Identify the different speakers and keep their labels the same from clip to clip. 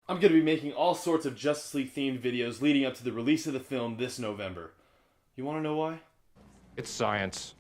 Speaker 1: I'm going to be making all sorts of Justice League themed videos leading up to the release of the film this November. You want to know why?
Speaker 2: It's science.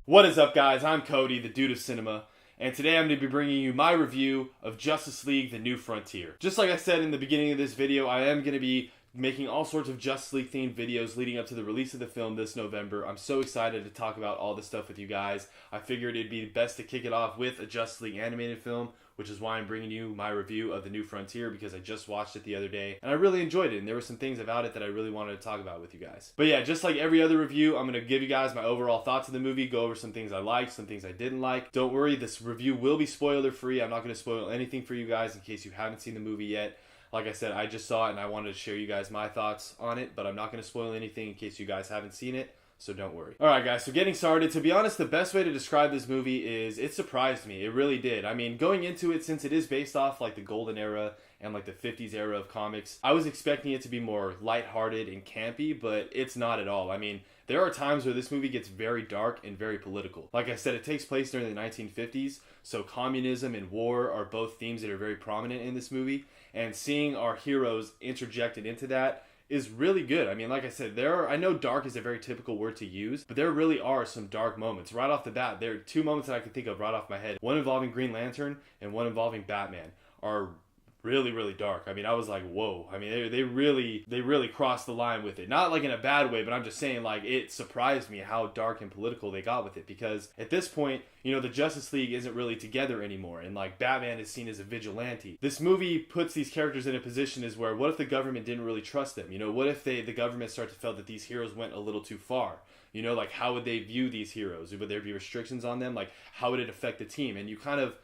Speaker 1: What is up, guys? I'm Cody, the Dude of Cinema, and today I'm going to be bringing you my review of Justice League The New Frontier. Just like I said in the beginning of this video, I am going to be making all sorts of Justice League themed videos leading up to the release of the film this November. I'm so excited to talk about all this stuff with you guys. I figured it'd be best to kick it off with a Justice League animated film, which is why I'm bringing you my review of The New Frontier, because I just watched it the other day and I really enjoyed it, and there were some things about it that I really wanted to talk about with you guys. But yeah, just like every other review, I'm going to give you guys my overall thoughts of the movie, go over some things I liked, some things I didn't like. Don't worry, this review will be spoiler free. I'm not going to spoil anything for you guys in case you haven't seen the movie yet. Like I said, I just saw it and I wanted to share you guys my thoughts on it, but I'm not going to spoil anything in case you guys haven't seen it, so don't worry. Alright guys, so getting started, to be honest, the best way to describe this movie is it surprised me. It really did. I mean, going into it, since it is based off like the golden era and like the 50s era of comics, I was expecting it to be more lighthearted and campy, but it's not at all. I mean, there are times where this movie gets very dark and very political. Like I said, it takes place during the 1950s, so communism and war are both themes that are very prominent in this movie, and seeing our heroes interjected into that is really good. I mean, like I said, I know dark is a very typical word to use, but there really are some dark moments. Right off the bat, there are two moments that I can think of right off my head. One involving Green Lantern and one involving Batman are really, really dark. I mean, I was like, whoa. I mean, they really crossed the line with it. Not like in a bad way, but I'm just saying, like, it surprised me how dark and political they got with it, because at this point, you know, the Justice League isn't really together anymore, and like Batman is seen as a vigilante. This movie puts these characters in a position is where, what if the government didn't really trust them? You know, what if the government started to feel that these heroes went a little too far? You know, like, how would they view these heroes? Would there be restrictions on them? Like, how would it affect the team? And you kind of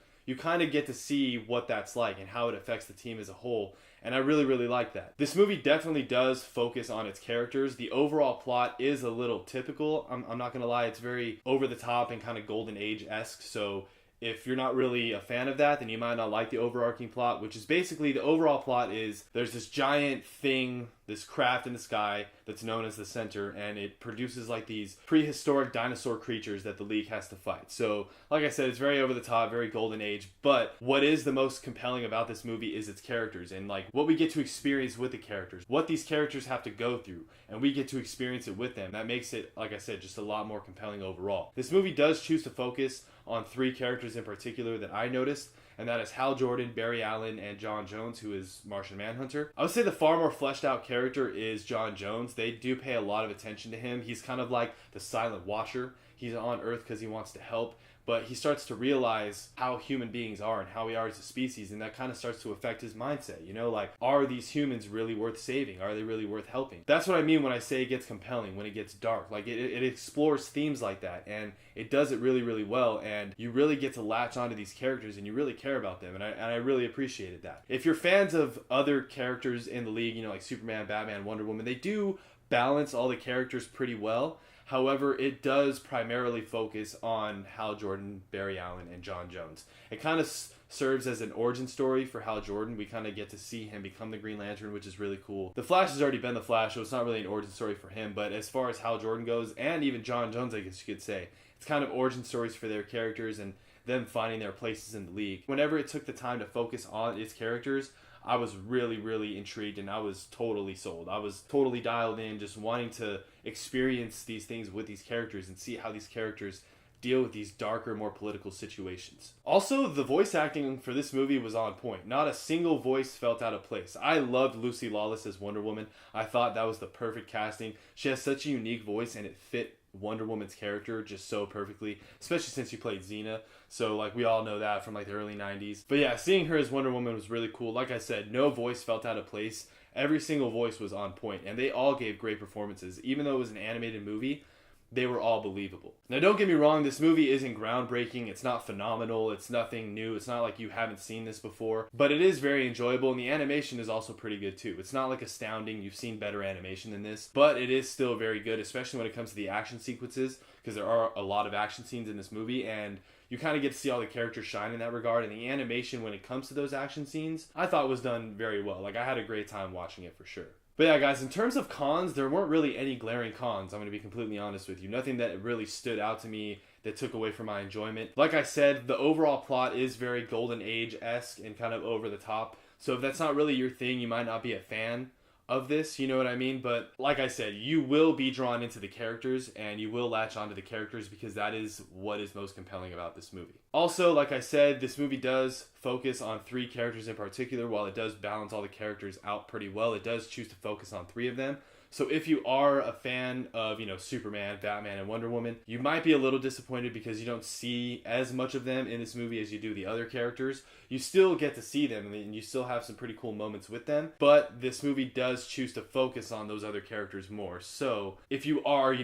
Speaker 1: get to see what that's like and how it affects the team as a whole. And I really, really like that. This movie definitely does focus on its characters. The overall plot is a little typical. I'm not going to lie. It's very over the top and kind of Golden Age-esque. So if you're not really a fan of that, then you might not like the overarching plot, which is basically, the overall plot is there's this giant thing, this craft in the sky that's known as the Center, and it produces like these prehistoric dinosaur creatures that the League has to fight. So, like I said, it's very over the top, very Golden Age, but what is the most compelling about this movie is its characters, and like what we get to experience with the characters, what these characters have to go through, and we get to experience it with them. That makes it, like I said, just a lot more compelling overall. This movie does choose to focus on three characters in particular that I noticed, and that is Hal Jordan, Barry Allen, and John Jones, who is Martian Manhunter. I would say the far more fleshed out character is John Jones. They do pay a lot of attention to him. He's kind of like the silent watcher. He's on Earth because he wants to help, but he starts to realize how human beings are and how we are as a species, and that kind of starts to affect his mindset. You know, like, are these humans really worth saving? Are they really worth helping? That's what I mean when I say it gets compelling, when it gets dark. Like, it explores themes like that, and it does it really, really well, and you really get to latch onto these characters, and you really care about them, and I really appreciated that. If you're fans of other characters in the League, you know, like Superman, Batman, Wonder Woman, they do balance all the characters pretty well. However, it does primarily focus on Hal Jordan, Barry Allen, and John Jones. It kind of serves as an origin story for Hal Jordan. We kind of get to see him become the Green Lantern, which is really cool. The Flash has already been the Flash, so it's not really an origin story for him, but as far as Hal Jordan goes, and even John Jones, I guess you could say, it's kind of origin stories for their characters and them finding their places in the League. Whenever it took the time to focus on its characters, I was really, really intrigued, and I was totally sold. I was totally dialed in, just wanting to experience these things with these characters and see how these characters deal with these darker, more political situations. Also, the voice acting for this movie was on point. Not a single voice felt out of place. I loved Lucy Lawless as Wonder Woman. I thought that was the perfect casting. She has such a unique voice, and it fit Wonder Woman's character just so perfectly, especially since she played Xena. So, like, we all know that from like the early 90s. But yeah, seeing her as Wonder Woman was really cool. Like I said, no voice felt out of place. Every single voice was on point, and they all gave great performances. Even though it was an animated movie, they were all believable. Now, don't get me wrong, this movie isn't groundbreaking, it's not phenomenal, it's nothing new, it's not like you haven't seen this before, but it is very enjoyable, and the animation is also pretty good too. It's not like astounding, you've seen better animation than this, but it is still very good, especially when it comes to the action sequences, because there are a lot of action scenes in this movie, and you kind of get to see all the characters shine in that regard, and the animation when it comes to those action scenes, I thought was done very well. Like, I had a great time watching it for sure. But yeah, guys, in terms of cons, there weren't really any glaring cons, I'm going to be completely honest with you. Nothing that really stood out to me that took away from my enjoyment. Like I said, the overall plot is very Golden Age-esque and kind of over the top. So if that's not really your thing, you might not be a fan of this, you know what I mean? But like I said, you will be drawn into the characters and you will latch onto the characters because that is what is most compelling about this movie. Also, like I said, this movie does focus on 3 characters in particular. While it does balance all the characters out pretty well, it does choose to focus on 3 of them. So if you are a fan of, Superman, Batman, and Wonder Woman, you might be a little disappointed because you don't see as much of them in this movie as you do the other characters. You still get to see them and you still have some pretty cool moments with them, but this movie does choose to focus on those other characters more. So if you are,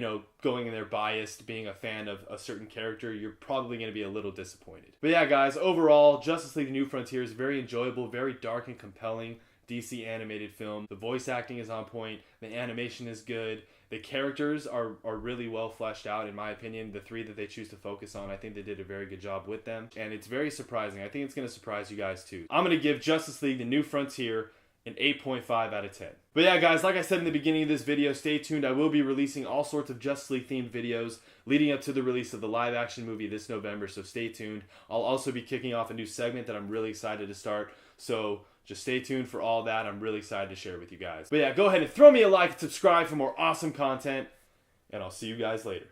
Speaker 1: going in there biased, being a fan of a certain character, you're probably going to be a little disappointed. But yeah, guys, overall, Justice League: The New Frontier is very enjoyable, very dark and compelling DC animated film. The voice acting is on point, the animation is good, the characters are really well fleshed out in my opinion. The 3 that they choose to focus on, I think they did a very good job with them, and it's very surprising. I think it's going to surprise you guys too. I'm going to give Justice League: The New Frontier an 8.5 out of 10. But yeah, guys, like I said in the beginning of this video, stay tuned. I will be releasing all sorts of Justice League themed videos leading up to the release of the live action movie this November, so stay tuned. I'll also be kicking off a new segment that I'm really excited to start, so just stay tuned for all that. I'm really excited to share with you guys. But yeah, go ahead and throw me a like and subscribe for more awesome content, and I'll see you guys later.